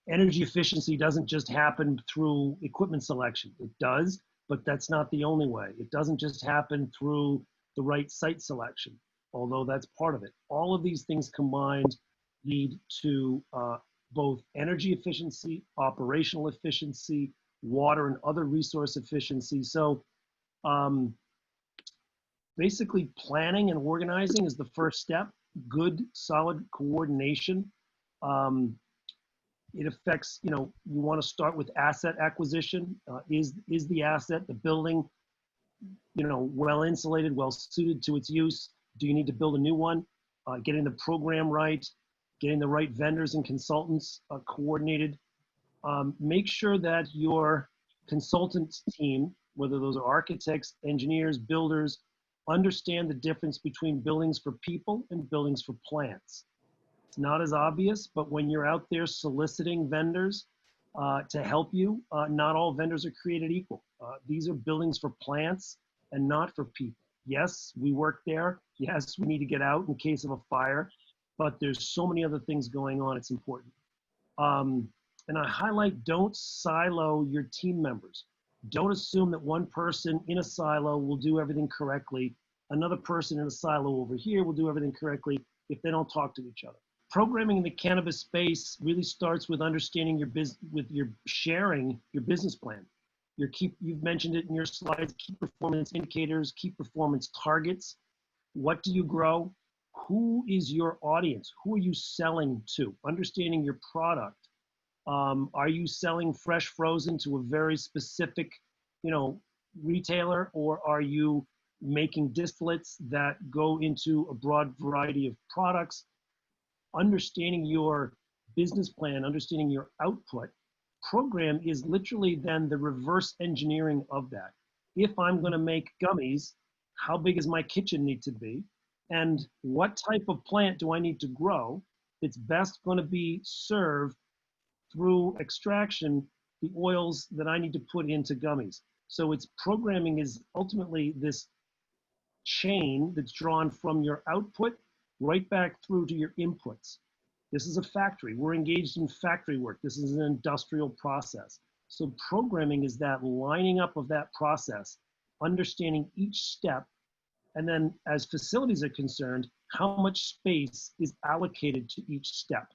Energy efficiency doesn't just happen through equipment selection. It does, but that's not the only way. It doesn't just happen through the right site selection, although that's part of it. All of these things combined lead to both energy efficiency, operational efficiency, water and other resource efficiency. So basically planning and organizing is the first step. Good, solid coordination. It affects, you want to start with asset acquisition. Is the asset, the building, well insulated, well suited to its use? Do you need to build a new one? Getting the program right, getting the right vendors and consultants coordinated. Make sure that your consultant team, whether those are architects, engineers, builders, understand the difference between buildings for people and buildings for plants. It's not as obvious, but when you're out there soliciting vendors to help you, not all vendors are created equal. These are buildings for plants and not for people. Yes, we work there. Yes, we need to get out in case of a fire, but there's so many other things going on. It's important. And I highlight, don't silo your team members. Don't assume that one person in a silo will do everything correctly. Another person in a silo over here will do everything correctly if they don't talk to each other. Programming in the cannabis space really starts with understanding sharing your business plan. You've mentioned it in your slides, key performance indicators, key performance targets. What do you grow? Who is your audience? Who are you selling to? Understanding your product. Are you selling fresh frozen to a very specific, retailer, or are you making distillates that go into a broad variety of products? Understanding your business plan, understanding your output. Program is literally then the reverse engineering of that. If I'm going to make gummies, how big does my kitchen need to be? And what type of plant do I need to grow that's best going to be served through extraction, the oils that I need to put into gummies? So it's programming is ultimately this chain that's drawn from your output right back through to your inputs. This is a factory. We're engaged in factory work. This is an industrial process. So programming is that lining up of that process, understanding each step, and then as facilities are concerned, how much space is allocated to each step.